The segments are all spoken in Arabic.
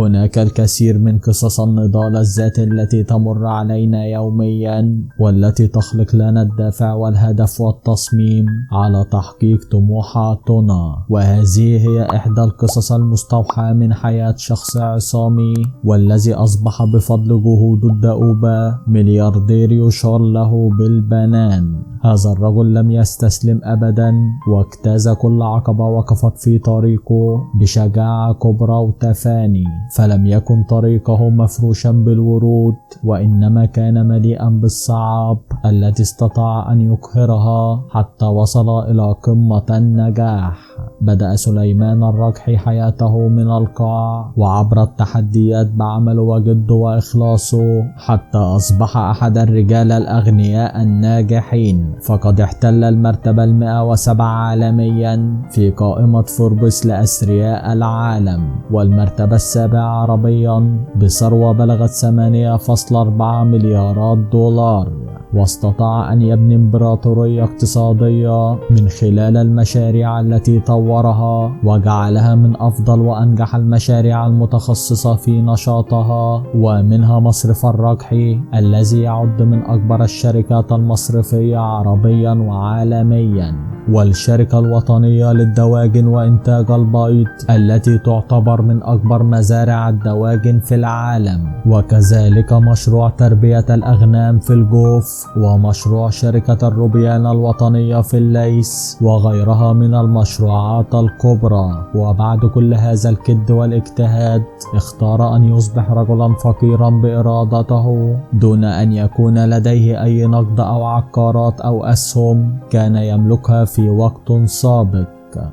هناك الكثير من قصص النضال الذات التي تمر علينا يوميا، والتي تخلق لنا الدافع والهدف والتصميم على تحقيق طموحاتنا. وهذه هي إحدى القصص المستوحاة من حياة شخص عصامي، والذي أصبح بفضل جهود الدؤوبة ملياردير يشار له بالبنان. هذا الرجل لم يستسلم أبدا، واجتاز كل عقبة وقفت في طريقه بشجاعة كبرى وتفاني. فلم يكن طريقه مفروشا بالورود، وإنما كان مليئا بالصعاب التي استطاع أن يقهرها حتى وصل إلى قمة النجاح. بدأ سليمان الرجحي حياته من القاع، وعبر التحديات بعمله وجده وإخلاصه حتى أصبح أحد الرجال الأغنياء الناجحين. فقد احتل المرتبة 107 عالميا في قائمة فوربس لأثرياء العالم، والمرتبة 7 عربيا بثروة بلغت 8.4 مليارات دولار. واستطاع أن يبني إمبراطورية اقتصادية من خلال المشاريع التي طورها، وجعلها من أفضل وأنجح المشاريع المتخصصة في نشاطها، ومنها مصرف الرجحي الذي يعد من أكبر الشركات المصرفية عربيا وعالميا، والشركة الوطنية للدواجن وإنتاج البيض التي تعتبر من أكبر مزارع الدواجن في العالم، وكذلك مشروع تربية الأغنام في الجوف، ومشروع شركة الروبيان الوطنية في الليث، وغيرها من المشروعات الكبرى. وبعد كل هذا الكد والاجتهاد اختار أن يصبح رجلا فقيرا بإرادته، دون أن يكون لديه أي نقد أو عقارات أو أسهم كان يملكها في وقت سابق.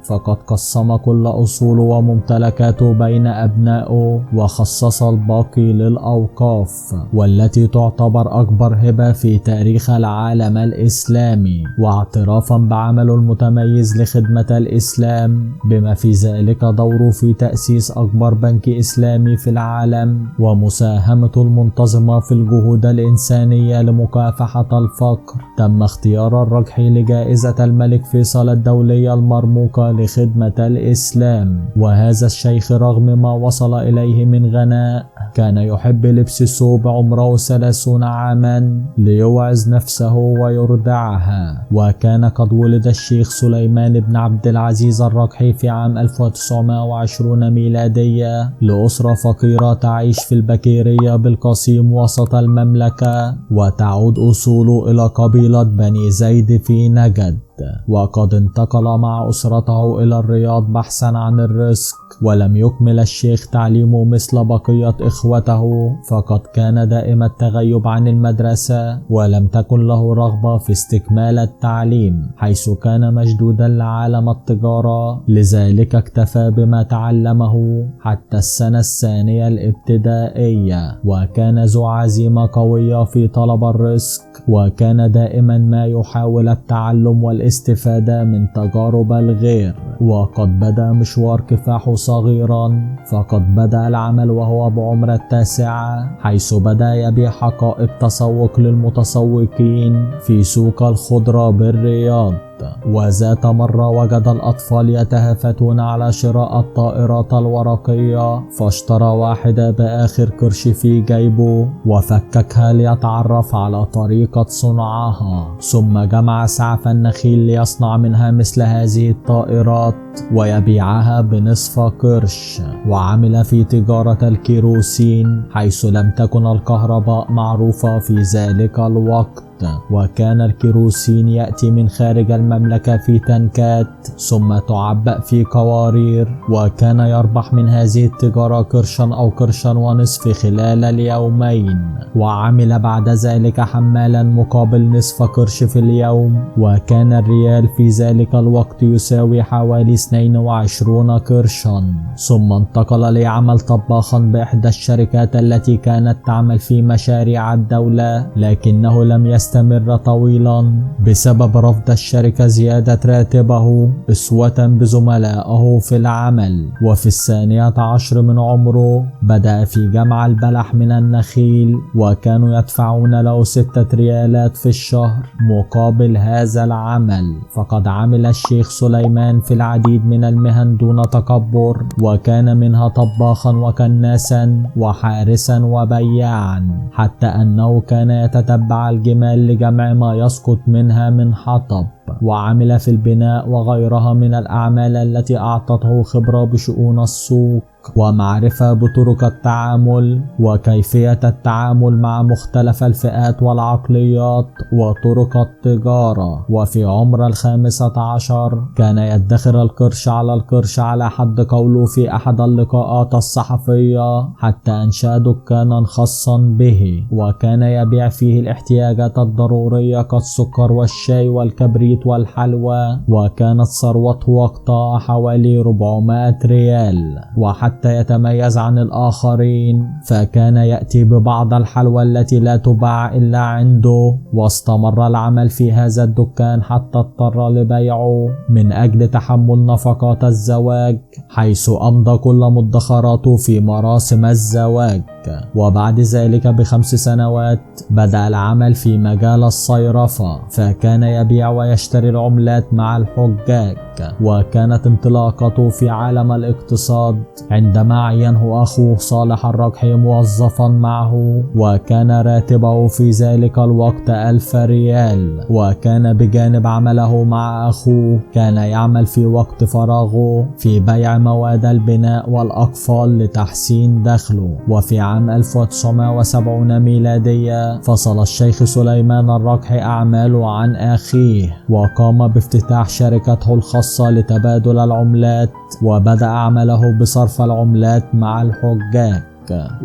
فقد قسم كل أصوله وممتلكاته بين أبنائه، وخصص الباقي للأوقاف، والتي تعتبر أكبر هبة في تاريخ العالم الإسلامي، واعترافا بعمله المتميز لخدمة الإسلام، بما في ذلك دوره في تأسيس أكبر بنك إسلامي في العالم، ومساهمته المنتظمة في الجهود الإنسانية لمكافحة الفقر. تم اختيار الرجحي لجائزة الملك فيصل الدولية المرموقة لخدمة الإسلام. وهذا الشيخ رغم ما وصل إليه من غناء كان يحب لبس ثوب عمره 30 عاما ليوعظ نفسه ويردعها. وكان قد ولد الشيخ سليمان بن عبد العزيز الرجحي في عام 1920 ميلادية لأسرة فقيرة تعيش في البكيرية بالقصيم وسط المملكة، وتعود أصوله إلى قبيلة بني زيد في نجد. وقد انتقل مع أسرته إلى الرياض بحثا عن الرزق، ولم يكمل الشيخ تعليمه مثل بقية إخوته، فقد كان دائم التغيب عن المدرسة، ولم تكن له رغبة في استكمال التعليم، حيث كان مشدودا لعالم التجارة. لذلك اكتفى بما تعلمه حتى السنة الثانية الابتدائية، وكان ذو عزيمة قوية في طلب الرزق، وكان دائما ما يحاول التعلم والاستفادة من تجارب الغير. وقد بدأ مشوار كفاحه صغيرا، فقد بدأ العمل وهو بعمر 9، حيث بدأ يبيع حقائب تسوق للمتسوقين في سوق الخضرة بالرياض. وذات مرة وجد الأطفال يتهافتون على شراء الطائرات الورقية، فاشترى واحدة بآخر قرش في جيبه وفككها ليتعرف على طريقة صنعها، ثم جمع سعف النخيل ليصنع منها مثل هذه الطائرات ويبيعها بنصف قرش. وعمل في تجارة الكيروسين، حيث لم تكن الكهرباء معروفة في ذلك الوقت، وكان الكيروسين يأتي من خارج المملكة في تنكات ثم تعبأ في قوارير، وكان يربح من هذه التجارة قرشا أو قرشا ونصف خلال اليومين. وعمل بعد ذلك حمالا مقابل نصف قرش في اليوم، وكان الريال في ذلك الوقت يساوي حوالي 22 قرشا. ثم انتقل ليعمل طباخا بإحدى الشركات التي كانت تعمل في مشاريع الدولة، لكنه لم يستطع يستمر طويلا بسبب رفض الشركة زيادة راتبه أسوة بزملائه في العمل. وفي 12 من عمره بدأ في جمع البلح من النخيل، وكانوا يدفعون له 6 ريالات في الشهر مقابل هذا العمل. فقد عمل الشيخ سليمان في العديد من المهن دون تكبر، وكان منها طباخا وكناسا وحارسا وبياعا، حتى أنه كان يتتبع الجمال لجمع ما يسقط منها من حطب. وعمل في البناء وغيرها من الأعمال التي أعطته خبرة بشؤون السوق ومعرفة بطرق التعامل وكيفية التعامل مع مختلف الفئات والعقليات وطرق التجارة. وفي عمر 15 كان يدخر القرش على القرش على حد قوله في أحد اللقاءات الصحفية، حتى أنشأ دكانا خاصا به، وكان يبيع فيه الاحتياجات الضرورية كالسكر والشاي والكبريت والحلوى. وكانت ثروته وقتها حوالي 400 ريال. وحتى يتميز عن الآخرين فكان يأتي ببعض الحلوى التي لا تباع إلا عنده. واستمر العمل في هذا الدكان حتى اضطر لبيعه من أجل تحمل نفقات الزواج، حيث أمضى كل مدخراته في مراسم الزواج. وبعد ذلك ب5 سنوات بدأ العمل في مجال الصيرفة، فكان يبيع ويشتري العملات مع الحجاج. وكانت انطلاقته في عالم الاقتصاد عندما عينه أخوه صالح الركحي موظفا معه، وكان راتبه في ذلك الوقت 1000 ريال. وكان بجانب عمله مع أخوه كان يعمل في وقت فراغه في بيع مواد البناء والأقفال لتحسين دخله. وفي عام 1970 ميلادية فصل الشيخ سليمان الركحي أعماله عن أخيه، وقام بافتتاح شركته الخاصة لتبادل العملات، وبدأ عمله بصرف العملات مع الحجاج.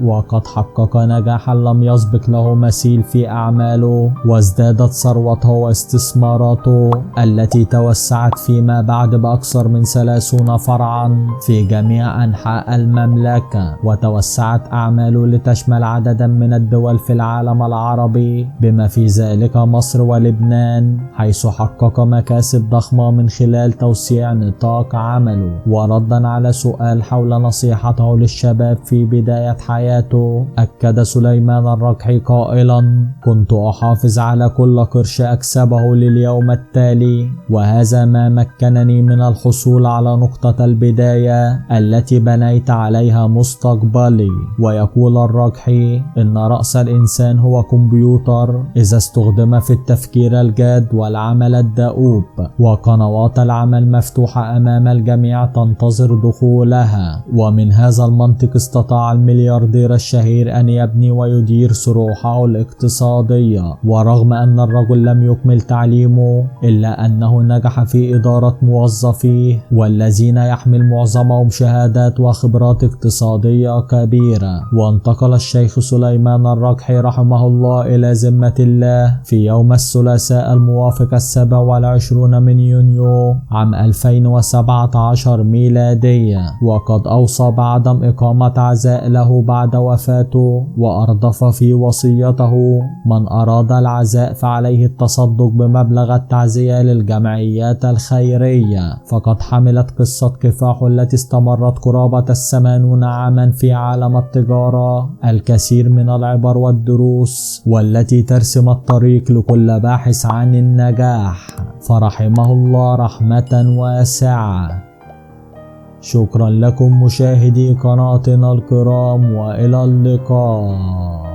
وقد حقق نجاحا لم يسبق له مثيل في أعماله، وازدادت ثروته واستثماراته التي توسعت فيما بعد بأكثر من 30 فرعا في جميع أنحاء المملكة. وتوسعت أعماله لتشمل عددا من الدول في العالم العربي بما في ذلك مصر ولبنان، حيث حقق مكاسب ضخمة من خلال توسيع نطاق عمله. وردا على سؤال حول نصيحته للشباب في بداية حياته، أكد سليمان الركحي قائلا: كنت أحافظ على كل قرش أكسبه لليوم التالي، وهذا ما مكنني من الحصول على نقطة البداية التي بنيت عليها مستقبلي. ويقول الركحي إن رأس الإنسان هو كمبيوتر إذا استخدم في التفكير الجاد والعمل الدؤوب، وقنوات العمل مفتوحة أمام الجميع تنتظر دخولها. ومن هذا المنطق استطاع الملياردير الشهير أن يبني ويدير صروحه الاقتصادية. ورغم أن الرجل لم يكمل تعليمه إلا أنه نجح في إدارة موظفيه، والذين يحمل معظمهم شهادات وخبرات اقتصادية كبيرة. وانتقل الشيخ سليمان الركحي رحمه الله إلى ذمة الله في يوم الثلاثاء الموافق 27 من يونيو عام 2017 ميلادية، وقد أوصى بعدم إقامة عزاء له بعد وفاته، وأردف في وصيته: من أراد العزاء فعليه التصدق بمبلغ التعزية للجمعيات الخيرية. فقد حملت قصة كفاح التي استمرت قرابة 80 عاما في عالم التجارة الكثير من العبر والدروس، والتي ترسم الطريق لكل باحث عن النجاح، فرحمه الله رحمة واسعة. شكرا لكم مشاهدي قناتنا الكرام، وإلى اللقاء.